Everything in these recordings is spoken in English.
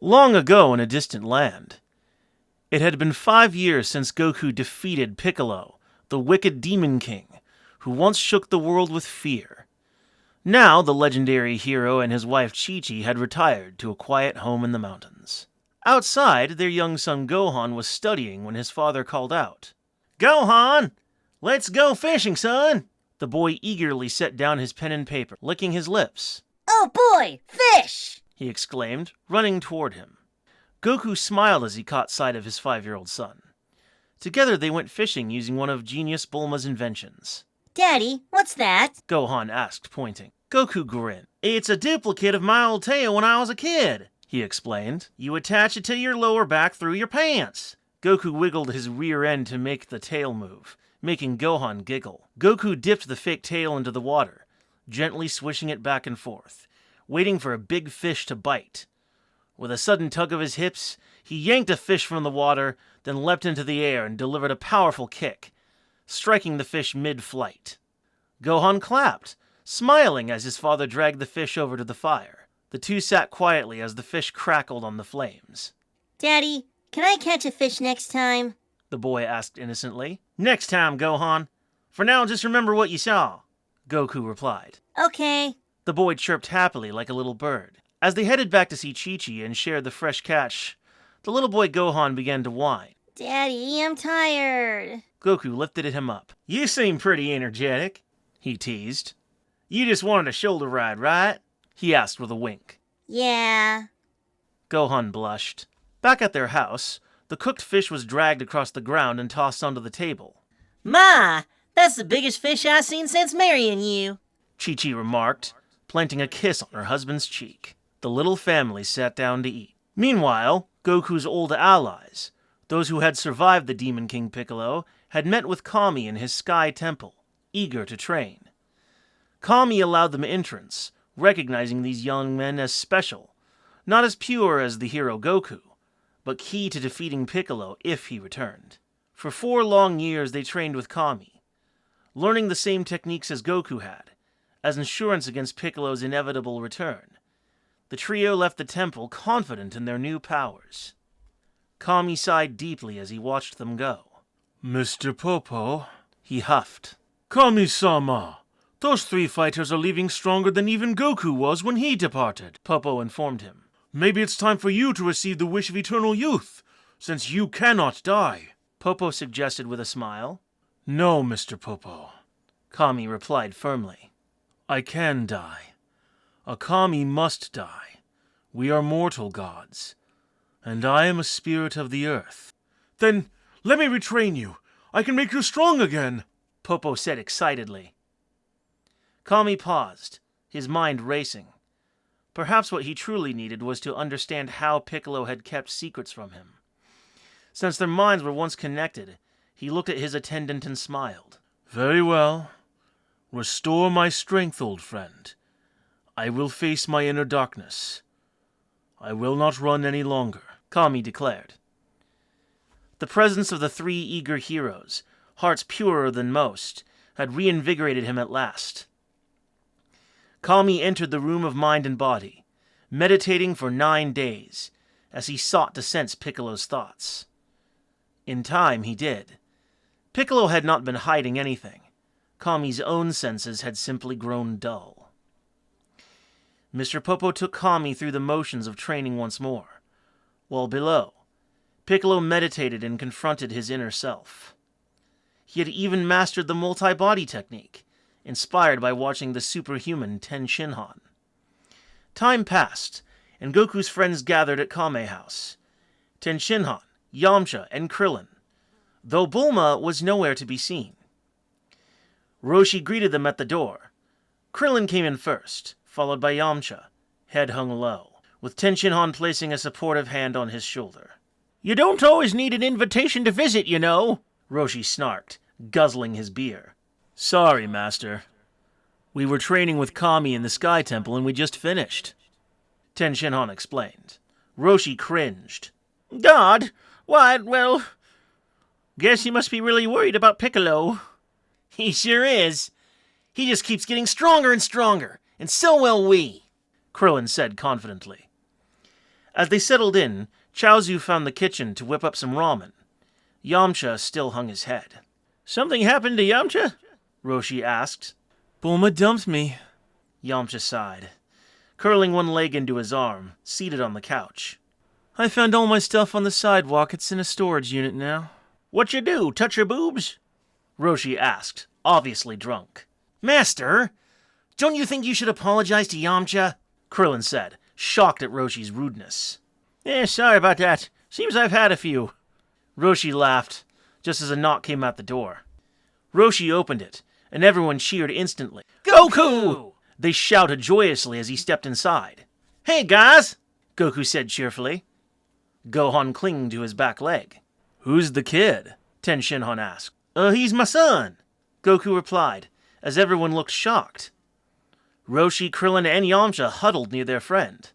Long ago in a distant land. It had been 5 years since Goku defeated Piccolo, the wicked Demon King, who once shook the world with fear. Now the legendary hero and his wife Chi-Chi had retired to a quiet home in the mountains. Outside, their young son Gohan was studying when his father called out, "Gohan, let's go fishing, son!" The boy eagerly set down his pen and paper, licking his lips. "Oh boy, fish!" he exclaimed, running toward him. Goku smiled as he caught sight of his 5-year-old son. Together they went fishing using one of Genius Bulma's inventions. "Daddy, what's that?" Gohan asked, pointing. Goku grinned. "It's a duplicate of my old tail when I was a kid," he explained. "You attach it to your lower back through your pants." Goku wiggled his rear end to make the tail move, making Gohan giggle. Goku dipped the fake tail into the water, gently swishing it back and forth, waiting for a big fish to bite. With a sudden tug of his hips, he yanked a fish from the water, then leapt into the air and delivered a powerful kick, striking the fish mid-flight. Gohan clapped, smiling as his father dragged the fish over to the fire. The two sat quietly as the fish crackled on the flames. "Daddy, can I catch a fish next time?" the boy asked innocently. "Next time, Gohan. For now, just remember what you saw," Goku replied. "Okay." The boy chirped happily like a little bird. As they headed back to see Chi-Chi and share the fresh catch, the little boy Gohan began to whine. "Daddy, I'm tired." Goku lifted him up. "You seem pretty energetic," he teased. "You just wanted a shoulder ride, right?" he asked with a wink. "Yeah." Gohan blushed. Back at their house, the cooked fish was dragged across the ground and tossed onto the table. "Ma, that's the biggest fish I've seen since marrying you," Chi-Chi remarked, planting a kiss on her husband's cheek. The little family sat down to eat. Meanwhile, Goku's old allies, those who had survived the Demon King Piccolo, had met with Kami in his Sky Temple, eager to train. Kami allowed them entrance, recognizing these young men as special, not as pure as the hero Goku, but key to defeating Piccolo if he returned. For 4 long years they trained with Kami, learning the same techniques as Goku had, as insurance against Piccolo's inevitable return. The trio left the temple confident in their new powers. Kami sighed deeply as he watched them go. "Mr. Popo," he huffed. "Kami-sama, those 3 fighters are leaving stronger than even Goku was when he departed," Popo informed him. "Maybe it's time for you to receive the wish of eternal youth, since you cannot die," Popo suggested with a smile. "No, Mr. Popo," Kami replied firmly. "I can die. A Kami must die. We are mortal gods, and I am a spirit of the earth." "Then let me retrain you. I can make you strong again," Popo said excitedly. Kami paused, his mind racing. Perhaps what he truly needed was to understand how Piccolo had kept secrets from him. Since their minds were once connected, he looked at his attendant and smiled. "Very well. Restore my strength, old friend. I will face my inner darkness. I will not run any longer," Kami declared. The presence of the 3 eager heroes, hearts purer than most, had reinvigorated him at last. Kami entered the room of mind and body, meditating for 9 days, as he sought to sense Piccolo's thoughts. In time, he did. Piccolo had not been hiding anything. Kami's own senses had simply grown dull. Mr. Popo took Kami through the motions of training once more, while below, Piccolo meditated and confronted his inner self. He had even mastered the multi-body technique, inspired by watching the superhuman Ten Shinhan. Time passed, and Goku's friends gathered at Kame House. Ten Shinhan, Yamcha, and Krillin, though Bulma was nowhere to be seen. Roshi greeted them at the door. Krillin came in first, followed by Yamcha, head hung low, with Ten Shinhan placing a supportive hand on his shoulder. "You don't always need an invitation to visit, you know," Roshi snarked, guzzling his beer. "Sorry, Master. We were training with Kami in the Sky Temple and we just finished," Ten Shinhan explained. Roshi cringed. "God? Why, well, guess you must be really worried about Piccolo." "He sure is. He just keeps getting stronger and stronger, and so will we," Krillin said confidently. As they settled in, Chaozu found the kitchen to whip up some ramen. Yamcha still hung his head. "Something happened to Yamcha?" Roshi asked. Bulma dumped me. Yamcha sighed, curling one leg into his arm, seated on the couch. I found all my stuff on the sidewalk. It's in a storage unit now. "What you do, touch your boobs?" Roshi asked, obviously drunk. "Master, don't you think you should apologize to Yamcha?" Krillin said, shocked at Roshi's rudeness. Sorry about that. Seems I've had a few." Roshi laughed, just as a knock came at the door. Roshi opened it, and everyone cheered instantly. "Goku!" They shouted joyously as he stepped inside. "Hey, guys!" Goku said cheerfully. Gohan clinging to his back leg. Who's the kid? Ten Shinhan asked. He's my son," Goku replied, as everyone looked shocked. Roshi, Krillin, and Yamcha huddled near their friend.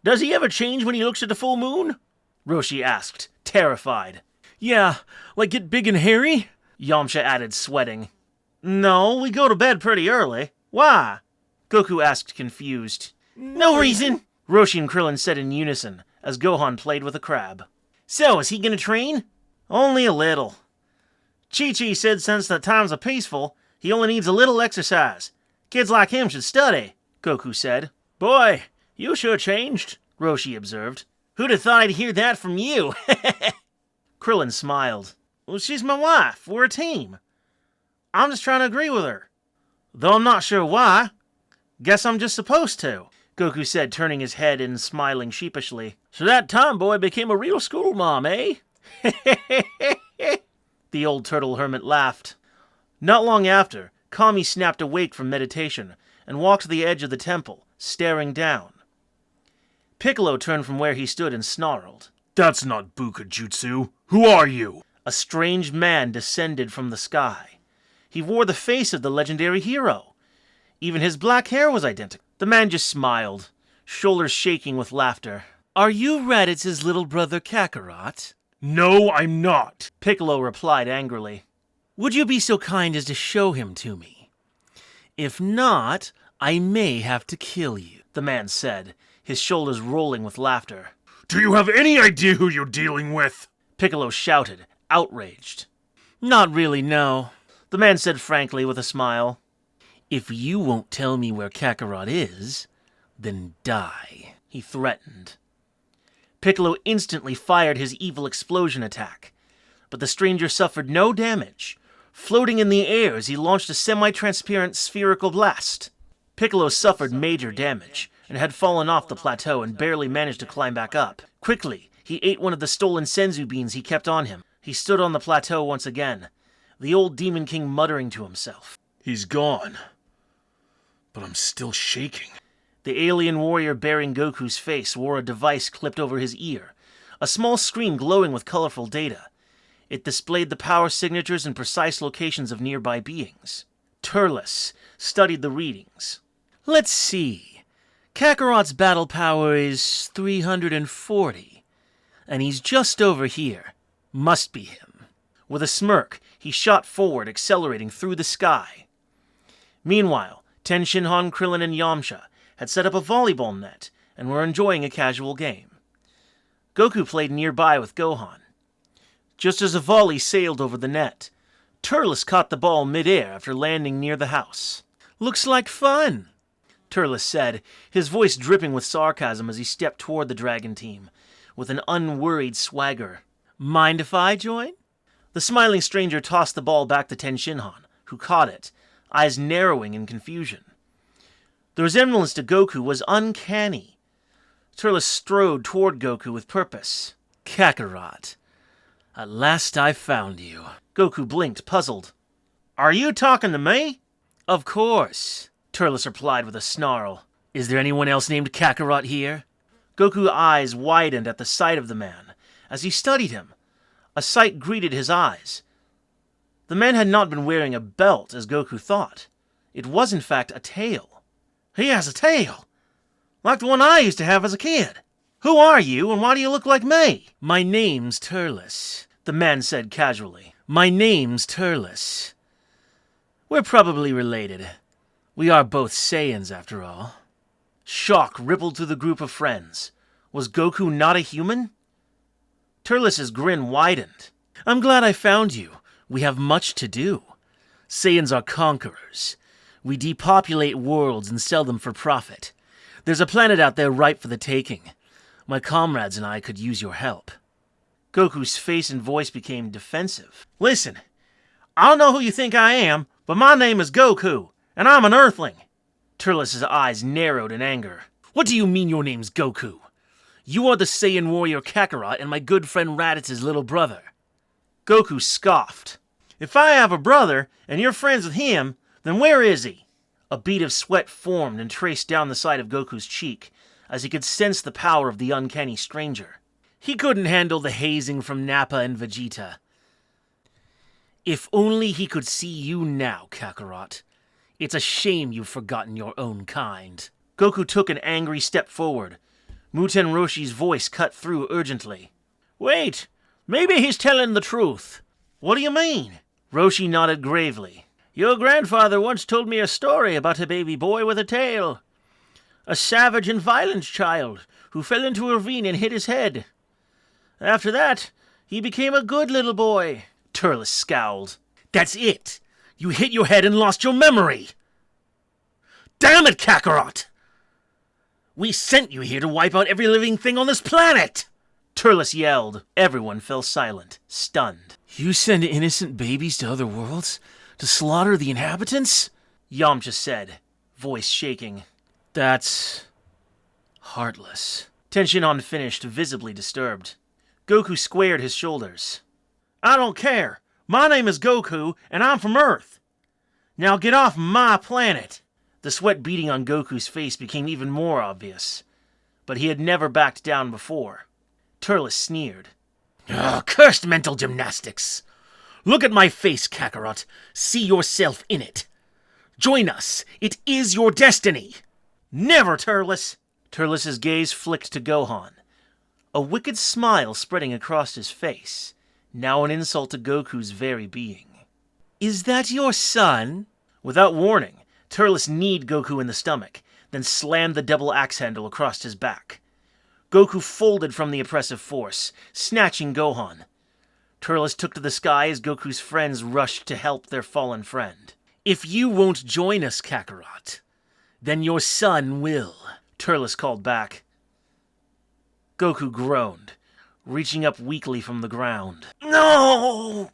"Does he ever change when he looks at the full moon?" Roshi asked, terrified. Yeah, like get big and hairy? Yamcha added, sweating. "No, we go to bed pretty early. Why?" Goku asked, confused. "No reason," Roshi and Krillin said in unison, as Gohan played with a crab. "So, is he gonna train?" "Only a little. Chi-Chi said since the times are peaceful, he only needs a little exercise. Kids like him should study," Goku said. "Boy, you sure changed," Roshi observed. "Who'd have thought I'd hear that from you?" Krillin smiled. "Well, she's my wife. We're a team. I'm just trying to agree with her. Though I'm not sure why. Guess I'm just supposed to," Goku said, turning his head and smiling sheepishly. "So that tomboy became a real school mom, eh?" The old turtle hermit laughed. Not long after, Kami snapped awake from meditation and walked to the edge of the temple, staring down. Piccolo turned from where he stood and snarled. "That's not Buka Jutsu. Who are you?" A strange man descended from the sky. He wore the face of the legendary hero. Even his black hair was identical. The man just smiled, shoulders shaking with laughter. Are you Raditz's little brother Kakarot? "No, I'm not," Piccolo replied angrily. Would you be so kind as to show him to me? If not, I may have to kill you, the man said, his shoulders rolling with laughter. "Do you have any idea who you're dealing with?" Piccolo shouted, outraged. Not really, no. The man said frankly with a smile. If you won't tell me where Kakarot is, then die, he threatened. Piccolo instantly fired his evil explosion attack, but the stranger suffered no damage. Floating in the air as he launched a semi-transparent spherical blast. Piccolo suffered major damage and had fallen off the plateau and barely managed to climb back up. Quickly, he ate one of the stolen senzu beans he kept on him. He stood on the plateau once again, the old Demon King muttering to himself. "He's gone, but I'm still shaking." The alien warrior bearing Goku's face wore a device clipped over his ear, a small screen glowing with colorful data. It displayed the power signatures and precise locations of nearby beings. Turles studied the readings. Let's see. Kakarot's battle power is 340, and he's just over here. Must be him. With a smirk, he shot forward, accelerating through the sky. Meanwhile, Ten Shinhan, Krillin, and Yamcha had set up a volleyball net and were enjoying a casual game. Goku played nearby with Gohan. Just as a volley sailed over the net, Turles caught the ball mid-air after landing near the house. Looks like fun, Turles said, his voice dripping with sarcasm as he stepped toward the dragon team, with an unworried swagger. Mind if I join? The smiling stranger tossed the ball back to Ten Shinhan, who caught it, eyes narrowing in confusion. The resemblance to Goku was uncanny. Turles strode toward Goku with purpose. Kakarot, at last I found you. Goku blinked, puzzled. "Are you talking to me?" Of course, Turles replied with a snarl. Is there anyone else named Kakarot here? Goku's eyes widened at the sight of the man. As he studied him, a sight greeted his eyes. The man had not been wearing a belt, as Goku thought. It was, in fact, a tail. "He has a tail, like the one I used to have as a kid. Who are you, and why do you look like me?" My name's Turles, the man said casually. My name's Turles. We're probably related. We are both Saiyans, after all. Shock rippled through the group of friends. Was Goku not a human? Turles' grin widened. I'm glad I found you. We have much to do. Saiyans are conquerors. We depopulate worlds and sell them for profit. There's a planet out there ripe for the taking. My comrades and I could use your help. Goku's face and voice became defensive. Listen, I don't know who you think I am, but my name is Goku, and I'm an Earthling. Turles' eyes narrowed in anger. What do you mean your name's Goku? You are the Saiyan warrior Kakarot and my good friend Raditz's little brother. Goku scoffed. If I have a brother, and you're friends with him, then where is he? A bead of sweat formed and traced down the side of Goku's cheek, as he could sense the power of the uncanny stranger. He couldn't handle the hazing from Nappa and Vegeta. If only he could see you now, Kakarot. It's a shame you've forgotten your own kind. Goku took an angry step forward. Muten Roshi's voice cut through urgently. Wait, maybe he's telling the truth. What do you mean? Roshi nodded gravely. Your grandfather once told me a story about a baby boy with a tail. A savage and violent child who fell into a ravine and hit his head. After that, he became a good little boy. Turles scowled. That's it! You hit your head and lost your memory! Damn it, Kakarot! We sent you here to wipe out every living thing on this planet! Turles yelled. Everyone fell silent, stunned. You send innocent babies to other worlds? To slaughter the inhabitants? Yamcha said, voice shaking. That's heartless. Tenshinhan finished, visibly disturbed. Goku squared his shoulders. I don't care. My name is Goku, and I'm from Earth. Now get off my planet. The sweat beading on Goku's face became even more obvious. But he had never backed down before. Turles sneered. Oh, cursed mental gymnastics. Look at my face, Kakarot. See yourself in it. Join us. It is your destiny. Never, Turles. Turles' gaze flicked to Gohan. A wicked smile spreading across his face, now an insult to Goku's very being. Is that your son? Without warning, Turles kneed Goku in the stomach, then slammed the double axe handle across his back. Goku folded from the oppressive force, snatching Gohan. Turles took to the sky as Goku's friends rushed to help their fallen friend. If you won't join us, Kakarot, then your son will, Turles called back. Goku groaned, reaching up weakly from the ground. No!